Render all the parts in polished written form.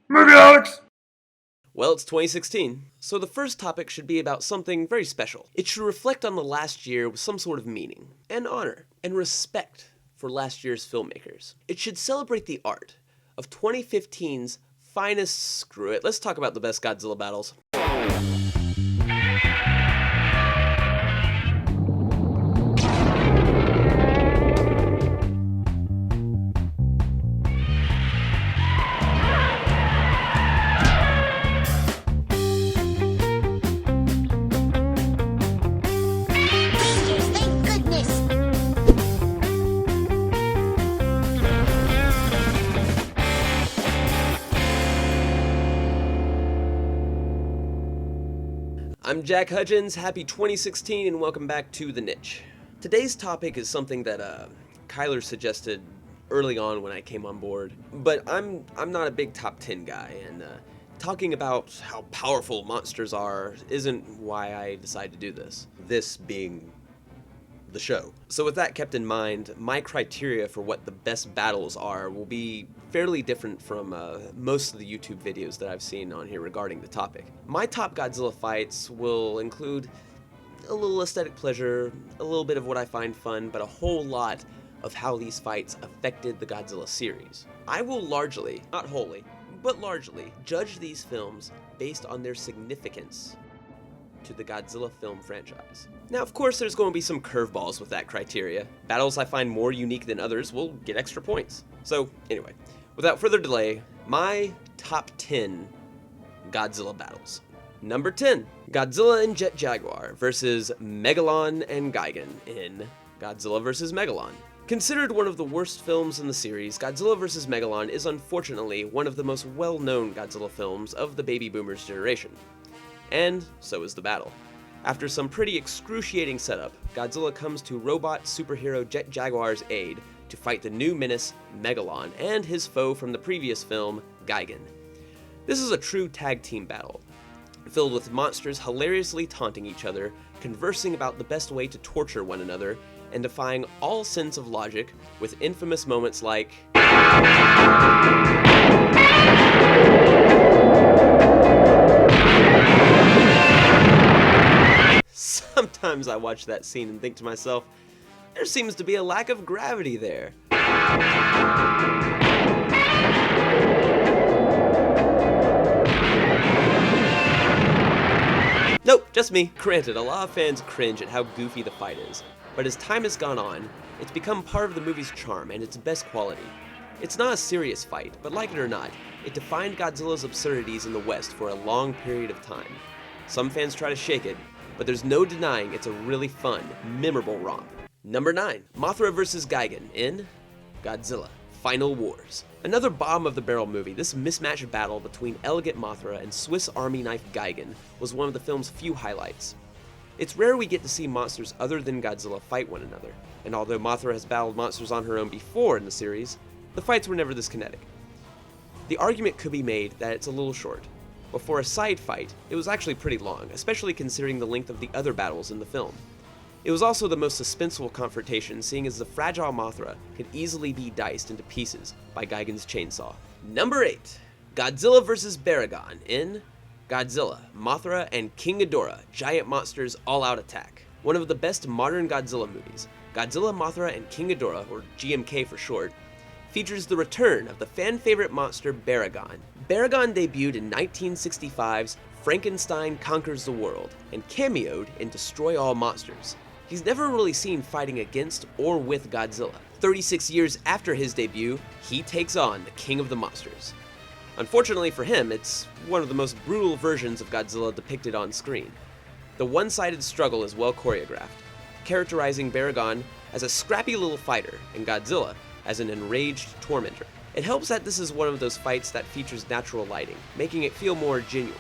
Movie Holics! Well, it's 2016, so the first topic should be about something very special. It should reflect on the last year with some sort of meaning, and honor, and respect for last year's filmmakers. It should celebrate the art of 2015's finest. Screw it, let's talk about the best Godzilla battles. I'm Jack Hudgens, happy 2016, and welcome back to The Niche. Today's topic is something that Kyler suggested early on when I came on board, but I'm not a big top 10 guy, and talking about how powerful monsters are isn't why I decided to do this. This being the show. So with that kept in mind, my criteria for what the best battles are will be fairly different from most of the YouTube videos that I've seen on here regarding the topic. My top Godzilla fights will include a little aesthetic pleasure, a little bit of what I find fun, but a whole lot of how these fights affected the Godzilla series. I will largely, not wholly, but largely, judge these films based on their significance to the Godzilla film franchise. Now, of course, there's going to be some curveballs with that criteria. Battles I find more unique than others will get extra points. So, anyway, without further delay, my top 10 Godzilla battles. Number 10, Godzilla and Jet Jaguar versus Megalon and Gigan in Godzilla vs. Megalon. Considered one of the worst films in the series, Godzilla vs. Megalon is unfortunately one of the most well-known Godzilla films of the baby boomers generation. And so is the battle. After some pretty excruciating setup, Godzilla comes to robot superhero Jet Jaguar's aid to fight the new menace, Megalon, and his foe from the previous film, Gigan. This is a true tag team battle, filled with monsters hilariously taunting each other, conversing about the best way to torture one another, and defying all sense of logic with infamous moments like Sometimes I watch that scene and think to myself, there seems to be a lack of gravity there. Nope, just me. Granted, a lot of fans cringe at how goofy the fight is, but as time has gone on, it's become part of the movie's charm and its best quality. It's not a serious fight, but like it or not, it defined Godzilla's absurdities in the West for a long period of time. Some fans try to shake it, but there's no denying it's a really fun, memorable romp. Number 9, Mothra vs. Gigan in Godzilla Final Wars. Another bottom-of-the-barrel movie, this mismatched battle between elegant Mothra and Swiss Army knife Gigan was one of the film's few highlights. It's rare we get to see monsters other than Godzilla fight one another, and although Mothra has battled monsters on her own before in the series, the fights were never this kinetic. The argument could be made that it's a little short, but for a side fight, it was actually pretty long, especially considering the length of the other battles in the film. It was also the most suspenseful confrontation, seeing as the fragile Mothra could easily be diced into pieces by Gigan's chainsaw. Number 8, Godzilla vs. Barragan in Godzilla, Mothra, and King Ghidorah, Giant Monsters All-Out Attack. One of the best modern Godzilla movies, Godzilla, Mothra, and King Ghidorah, or GMK for short, features the return of the fan-favorite monster Barragan. Barragan debuted in 1965's Frankenstein Conquers the World and cameoed in Destroy All Monsters. He's never really seen fighting against or with Godzilla. 36 years after his debut, he takes on the King of the Monsters. Unfortunately for him, it's one of the most brutal versions of Godzilla depicted on screen. The one-sided struggle is well choreographed, characterizing Barragan as a scrappy little fighter and Godzilla as an enraged tormentor. It helps that this is one of those fights that features natural lighting, making it feel more genuine.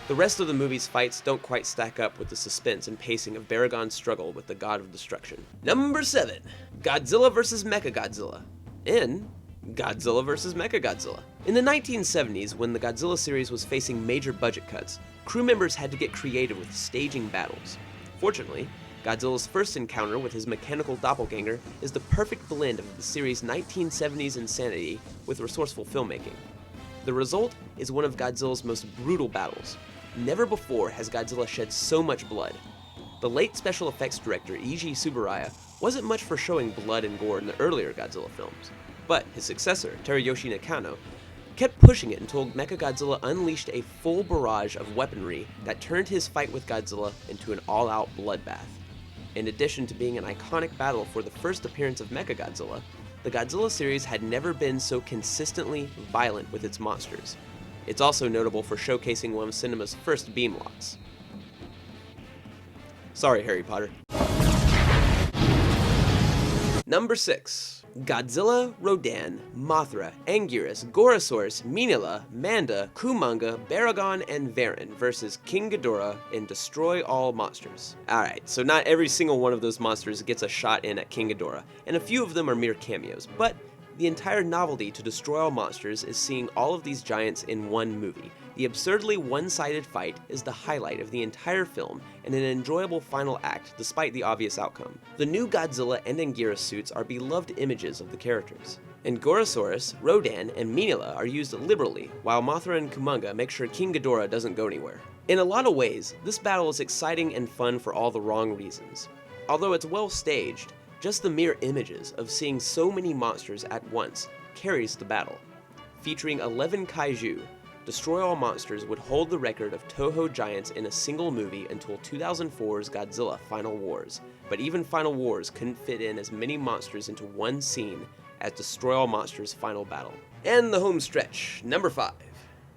The rest of the movie's fights don't quite stack up with the suspense and pacing of Barragan's struggle with the God of Destruction. Number 7, Godzilla vs. Mechagodzilla in Godzilla vs. Mechagodzilla. In the 1970s, when the Godzilla series was facing major budget cuts, crew members had to get creative with staging battles. Fortunately, Godzilla's first encounter with his mechanical doppelganger is the perfect blend of the series' 1970s insanity with resourceful filmmaking. The result is one of Godzilla's most brutal battles. Never before has Godzilla shed so much blood. The late special effects director Eiji Tsuburaya wasn't much for showing blood and gore in the earlier Godzilla films, but his successor, Teruyoshi Nakano, kept pushing it until Mechagodzilla unleashed a full barrage of weaponry that turned his fight with Godzilla into an all-out bloodbath. In addition to being an iconic battle for the first appearance of Mechagodzilla, the Godzilla series had never been so consistently violent with its monsters. It's also notable for showcasing one of cinema's first beam locks. Sorry, Harry Potter. Number 6. Godzilla, Rodan, Mothra, Anguirus, Gorosaurus, Minilla, Manda, Kumanga, Barragan, and Varan versus King Ghidorah in Destroy All Monsters. Alright, so not every single one of those monsters gets a shot in at King Ghidorah, and a few of them are mere cameos, but the entire novelty to Destroy All Monsters is seeing all of these giants in one movie. The absurdly one-sided fight is the highlight of the entire film and an enjoyable final act despite the obvious outcome. The new Godzilla and Anguirus suits are beloved images of the characters. And Gorosaurus, Rodan, and Minilla are used liberally, while Mothra and Kumanga make sure King Ghidorah doesn't go anywhere. In a lot of ways, this battle is exciting and fun for all the wrong reasons. Although it's well staged, just the mere images of seeing so many monsters at once carries the battle. Featuring 11 kaiju, Destroy All Monsters would hold the record of Toho giants in a single movie until 2004's Godzilla Final Wars, but even Final Wars couldn't fit in as many monsters into one scene as Destroy All Monsters' final battle. And the home stretch, number 5.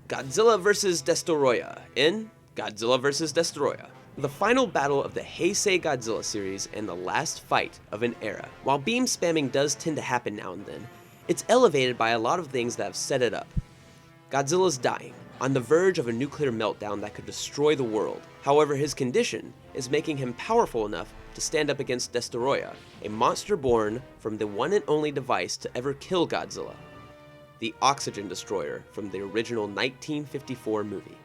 Godzilla vs. Destoroyah in Godzilla vs. Destoroyah. The final battle of the Heisei Godzilla series and the last fight of an era. While beam spamming does tend to happen now and then, it's elevated by a lot of things that have set it up. Godzilla's dying, on the verge of a nuclear meltdown that could destroy the world. However, his condition is making him powerful enough to stand up against Destoroyah, a monster born from the one and only device to ever kill Godzilla, the Oxygen Destroyer from the original 1954 movie.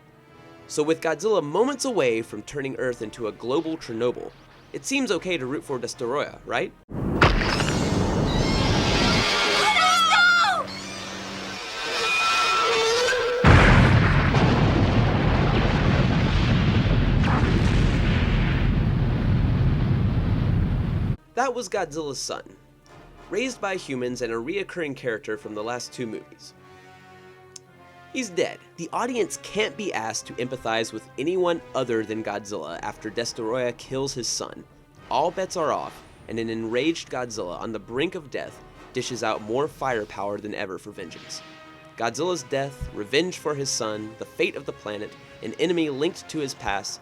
So with Godzilla moments away from turning Earth into a global Chernobyl, it seems okay to root for Destoroyah, right? That was Godzilla's son, raised by humans and a reoccurring character from the last 2 movies. He's dead. The audience can't be asked to empathize with anyone other than Godzilla after Destoroyah kills his son. All bets are off, and an enraged Godzilla on the brink of death dishes out more firepower than ever for vengeance. Godzilla's death, revenge for his son, the fate of the planet, an enemy linked to his past.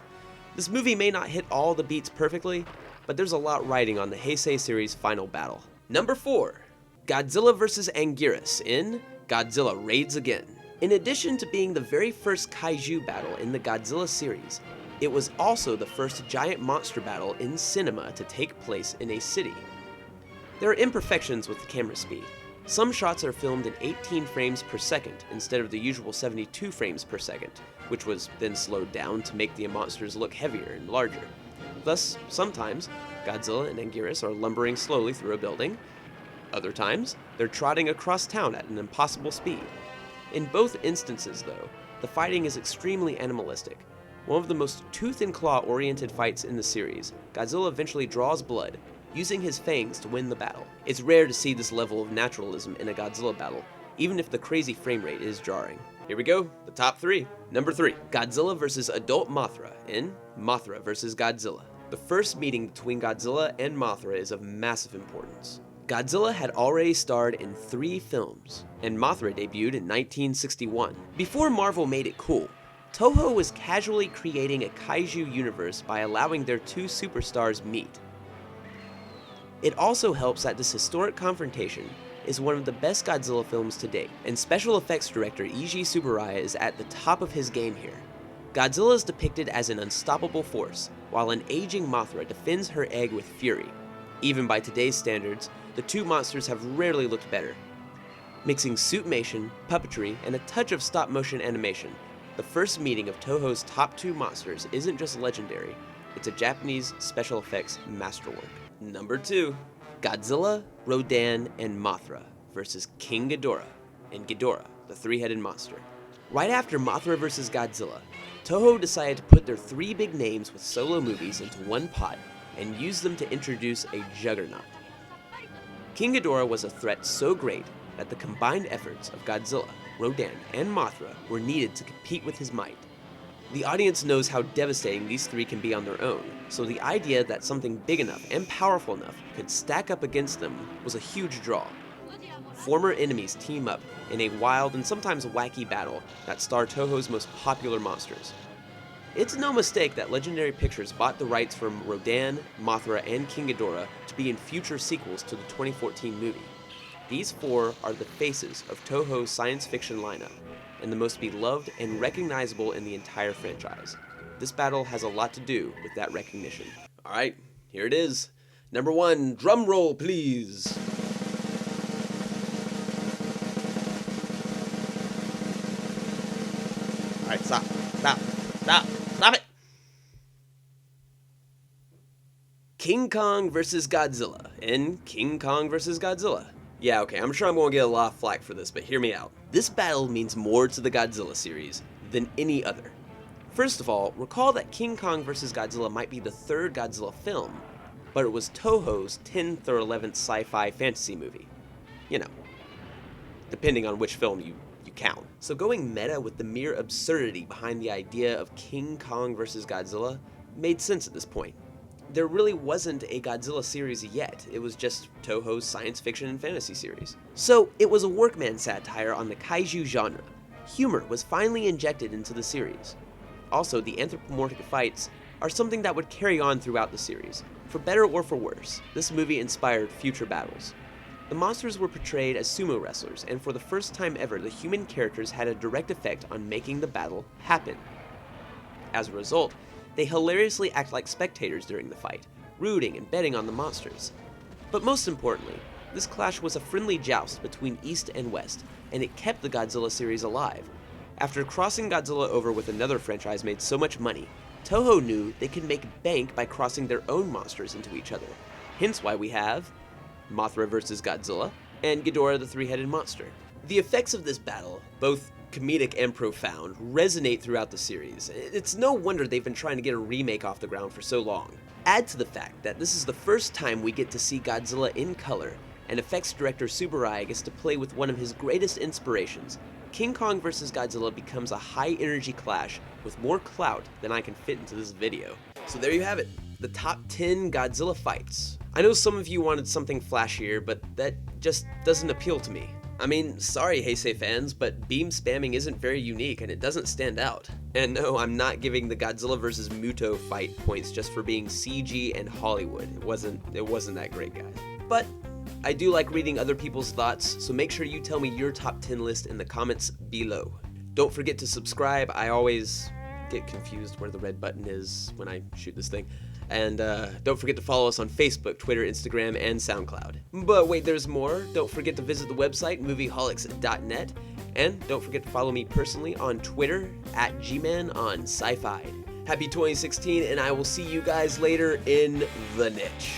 This movie may not hit all the beats perfectly, but there's a lot riding on the Heisei series' final battle. Number 4. Godzilla vs. Anguirus in Godzilla Raids Again. In addition to being the very first kaiju battle in the Godzilla series, it was also the first giant monster battle in cinema to take place in a city. There are imperfections with the camera speed. Some shots are filmed in 18 frames per second instead of the usual 72 frames per second, which was then slowed down to make the monsters look heavier and larger. Thus, sometimes, Godzilla and Anguirus are lumbering slowly through a building. Other times, they're trotting across town at an impossible speed. In both instances, though, the fighting is extremely animalistic. One of the most tooth and claw oriented fights in the series, Godzilla eventually draws blood, using his fangs to win the battle. It's rare to see this level of naturalism in a Godzilla battle, even if the crazy frame rate is jarring. Here we go, the top 3. Number 3, Godzilla vs. Adult Mothra in Mothra vs. Godzilla. The first meeting between Godzilla and Mothra is of massive importance. Godzilla had already starred in 3 films, and Mothra debuted in 1961. Before Marvel made it cool, Toho was casually creating a kaiju universe by allowing their 2 superstars meet. It also helps that this historic confrontation is one of the best Godzilla films to date, and special effects director Eiji Tsuburaya is at the top of his game here. Godzilla is depicted as an unstoppable force, while an aging Mothra defends her egg with fury. Even by today's standards, the 2 monsters have rarely looked better. Mixing suitmation, puppetry, and a touch of stop-motion animation, the first meeting of Toho's top 2 monsters isn't just legendary, It's a Japanese special effects masterwork. Number 2, Godzilla, Rodan, and Mothra versus King Ghidorah and Ghidorah, the three-headed monster. Right after Mothra vs. Godzilla, Toho decided to put their 3 big names with solo movies into one pot and use them to introduce a juggernaut. King Ghidorah was a threat so great that the combined efforts of Godzilla, Rodan, and Mothra were needed to compete with his might. The audience knows how devastating these 3 can be on their own, so the idea that something big enough and powerful enough could stack up against them was a huge draw. Former enemies team up in a wild and sometimes wacky battle that star Toho's most popular monsters. It's no mistake that Legendary Pictures bought the rights from Rodan, Mothra, and King Ghidorah to be in future sequels to the 2014 movie. These 4 are the faces of Toho's science fiction lineup, and the most beloved and recognizable in the entire franchise. This battle has a lot to do with that recognition. Alright, here it is. Number 1, drum roll please. Alright, stop it! King Kong vs. Godzilla in King Kong vs. Godzilla. Yeah, okay, I'm sure I'm going to get a lot of flack for this, but hear me out. This battle means more to the Godzilla series than any other. First of all, recall that King Kong vs. Godzilla might be the 3rd Godzilla film, but it was Toho's 10th or 11th sci-fi fantasy movie. You know, depending on which film you count. So going meta with the mere absurdity behind the idea of King Kong vs. Godzilla made sense at this point. There really wasn't a Godzilla series yet, it was just Toho's science fiction and fantasy series. So it was a workman satire on the kaiju genre. Humor was finally injected into the series. Also, the anthropomorphic fights are something that would carry on throughout the series. For better or for worse, this movie inspired future battles. The monsters were portrayed as sumo wrestlers, and for the first time ever, the human characters had a direct effect on making the battle happen. As a result, they hilariously act like spectators during the fight, rooting and betting on the monsters. But most importantly, this clash was a friendly joust between East and West, and it kept the Godzilla series alive. After crossing Godzilla over with another franchise made so much money, Toho knew they could make bank by crossing their own monsters into each other. Hence why we have Mothra vs. Godzilla and Ghidorah the three-headed monster. The effects of this battle, both comedic and profound, resonate throughout the series. It's no wonder they've been trying to get a remake off the ground for so long. Add to the fact that this is the first time we get to see Godzilla in color, and effects director Tsuburaya gets to play with one of his greatest inspirations. King Kong vs. Godzilla becomes a high-energy clash with more clout than I can fit into this video. So there you have it, the top 10 Godzilla fights. I know some of you wanted something flashier, but that just doesn't appeal to me. I mean, sorry Heisei fans, but beam spamming isn't very unique and it doesn't stand out. And no, I'm not giving the Godzilla vs. Muto fight points just for being CG and Hollywood. It wasn't that great, guys. But I do like reading other people's thoughts, so make sure you tell me your top 10 list in the comments below. Don't forget to subscribe. I always get confused where the red button is when I shoot this thing. And don't forget to follow us on Facebook, Twitter, Instagram, and SoundCloud. But wait, there's more. Don't forget to visit the website, movieholics.net. And don't forget to follow me personally on Twitter, @gman on sci-fi. Happy 2016, and I will see you guys later in the niche.